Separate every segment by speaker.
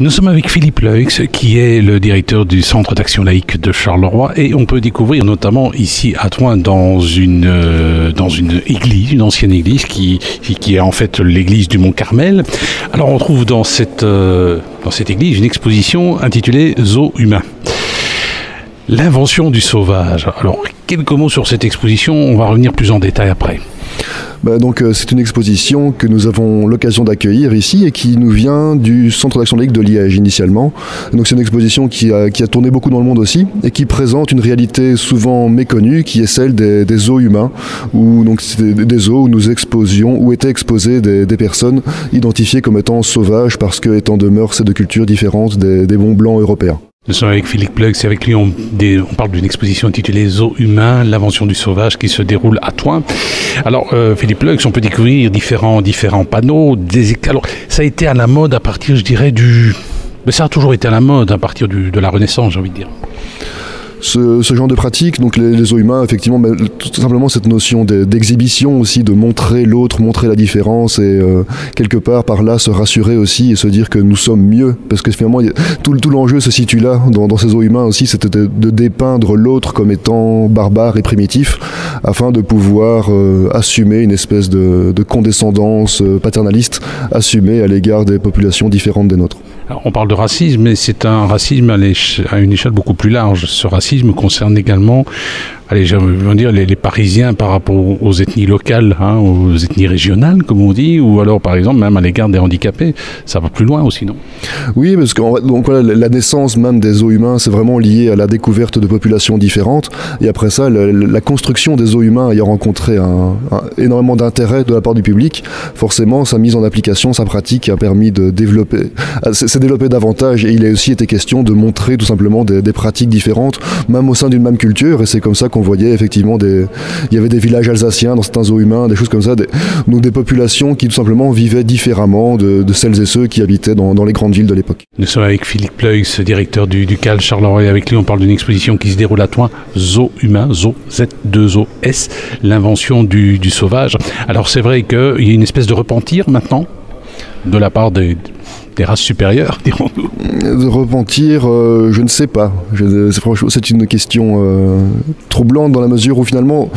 Speaker 1: Nous sommes avec Philippe Leux, qui est le directeur du Centre d'Action Laïque de Charleroi, et on peut découvrir notamment ici à Thoin dans une église, une ancienne église qui est en fait l'église du Mont Carmel. Alors on trouve dans cette église une exposition intitulée Zoo humain. L'invention du sauvage. Alors quelques mots sur cette exposition, on va revenir plus en détail après.
Speaker 2: Donc c'est une exposition que nous avons l'occasion d'accueillir ici et qui nous vient du Centre d'Action Laïque de Liège initialement. Donc c'est une exposition qui a tourné beaucoup dans le monde aussi et qui présente une réalité souvent méconnue qui est celle des zoos humains, où donc c'est des zoos où nous exposions, où étaient exposées des personnes identifiées comme étant sauvages parce qu'étant de mœurs et de cultures différentes des bons blancs européens.
Speaker 1: Nous sommes avec Philippe Leux, et avec lui on parle d'une exposition intitulée Zoo humain, l'invention du sauvage qui se déroule à Thoin. Alors Philippe Leux, on peut découvrir différents panneaux. Alors ça a été à la mode à partir, je dirais, mais ça a toujours été à la mode à partir de la Renaissance, j'ai envie de dire.
Speaker 2: Ce genre de pratique, donc les zoos humains, effectivement, tout simplement cette notion d'exhibition aussi, de montrer l'autre, montrer la différence et quelque part par là se rassurer aussi et se dire que nous sommes mieux, parce que finalement tout l'enjeu se situe là, dans ces zoos humains aussi, c'était de dépeindre l'autre comme étant barbare et primitif, afin de pouvoir assumer une espèce de condescendance paternaliste assumée à l'égard des populations différentes des nôtres.
Speaker 1: Alors, on parle de racisme, mais c'est un racisme à une échelle beaucoup plus large. Ce racisme concerne également, je veux dire, les Parisiens par rapport aux ethnies locales, aux ethnies régionales, comme on dit, ou alors, par exemple, même à l'égard des handicapés. Ça va plus loin aussi, non?
Speaker 2: Oui, parce que la naissance même des zoos humains, c'est vraiment lié à la découverte de populations différentes. Et après ça, la construction des zoos humains ayant rencontré énormément d'intérêt de la part du public, forcément, sa mise en application, sa pratique a permis de développer davantage. Et il a aussi été question de montrer tout simplement des pratiques différentes, même au sein d'une même culture. Et c'est comme ça qu'on voyait effectivement il y avait des villages alsaciens dans certains zoos humains, des choses comme ça, donc des populations qui tout simplement vivaient différemment de celles et ceux qui habitaient dans les grandes villes de l'époque.
Speaker 1: Nous sommes avec Philippe Leux, directeur du CAL Charleroi, et avec lui on parle d'une exposition qui se déroule à Thoin, Zoo humain, Zoo Z2OS, l'invention du sauvage. Alors c'est vrai qu'il y a une espèce de repentir maintenant de la part des races supérieures, dirons-nous.
Speaker 2: De repentir, je ne sais pas. Franchement, c'est une question troublante dans la mesure où finalement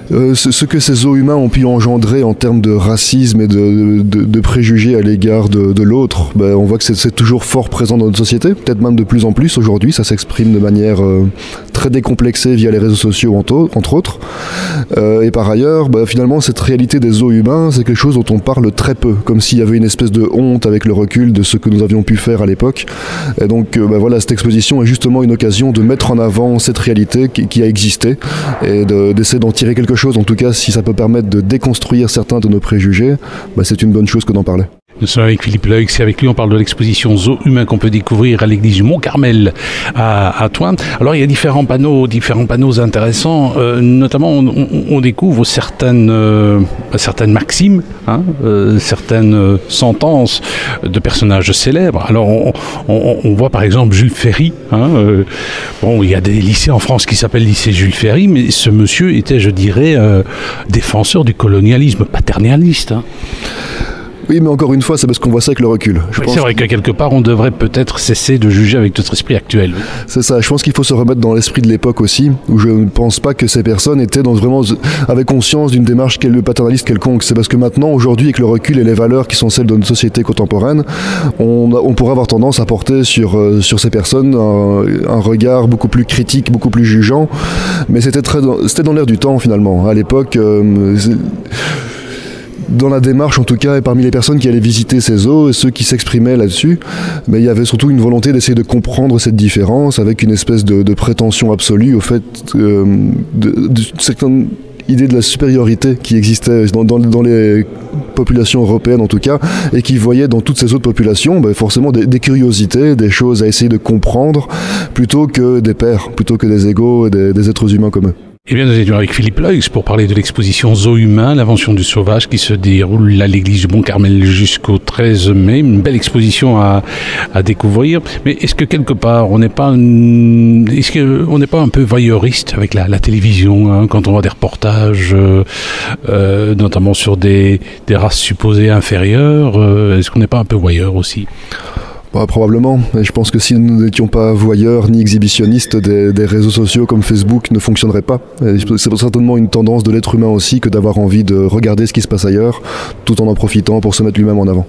Speaker 2: ce que ces zoos humains ont pu engendrer en termes de racisme et de préjugés à l'égard de l'autre, on voit que c'est toujours fort présent dans notre société, peut-être même de plus en plus aujourd'hui. Ça s'exprime de manière très décomplexée via les réseaux sociaux entre autres. Et par ailleurs, finalement, cette réalité des zoos humains, c'est quelque chose dont on parle très peu, comme s'il y avait une espèce de honte avec le recul de ce que nous avions pu faire à l'époque. Et donc voilà, cette exposition est justement une occasion de mettre en avant cette réalité qui a existé et d'essayer d'en tirer quelque chose. En tout cas, si ça peut permettre de déconstruire certains de nos préjugés, c'est une bonne chose que d'en parler.
Speaker 1: Nous sommes avec Philippe Leux, et avec lui on parle de l'exposition Zoo humain qu'on peut découvrir à l'église du Mont Carmel à Thoin. Alors il y a différents panneaux intéressants, notamment on découvre certaines maximes, certaines sentences de personnages célèbres. Alors on voit par exemple Jules Ferry. Il y a des lycées en France qui s'appellent lycée Jules Ferry, mais ce monsieur était, je dirais, défenseur du colonialisme paternaliste.
Speaker 2: Oui, mais encore une fois, c'est parce qu'on voit ça avec le recul.
Speaker 1: C'est vrai que quelque part, on devrait peut-être cesser de juger avec notre esprit actuel.
Speaker 2: C'est ça, je pense qu'il faut se remettre dans l'esprit de l'époque aussi, où je ne pense pas que ces personnes étaient avec conscience d'une démarche paternaliste quelconque. C'est parce que maintenant, aujourd'hui, avec le recul et les valeurs qui sont celles de notre société contemporaine, on pourrait avoir tendance à porter sur ces personnes un regard beaucoup plus critique, beaucoup plus jugeant, mais c'était dans l'air du temps finalement. À l'époque... dans la démarche en tout cas, et parmi les personnes qui allaient visiter ces zoos et ceux qui s'exprimaient là-dessus, il y avait surtout une volonté d'essayer de comprendre cette différence avec une espèce de prétention absolue au fait de certaines idées de la supériorité qui existait dans les populations européennes en tout cas, et qui voyaient dans toutes ces autres populations forcément des curiosités, des choses à essayer de comprendre plutôt que des pairs, plutôt que des égaux et des êtres humains comme eux.
Speaker 1: Eh bien, nous étions avec Philippe Leux pour parler de l'exposition Zoo humain, l'invention du sauvage qui se déroule à l'église du Mont Carmel jusqu'au 13 mai. Une belle exposition à découvrir. Mais est-ce que quelque part, on n'est pas un peu voyeuriste avec la télévision, quand on voit des reportages, notamment sur des races supposées inférieures, est-ce qu'on n'est pas un peu voyeur aussi ?
Speaker 2: Probablement. Et je pense que si nous n'étions pas voyeurs ni exhibitionnistes, des réseaux sociaux comme Facebook ne fonctionneraient pas. C'est certainement une tendance de l'être humain aussi que d'avoir envie de regarder ce qui se passe ailleurs, tout en profitant pour se mettre lui-même en avant.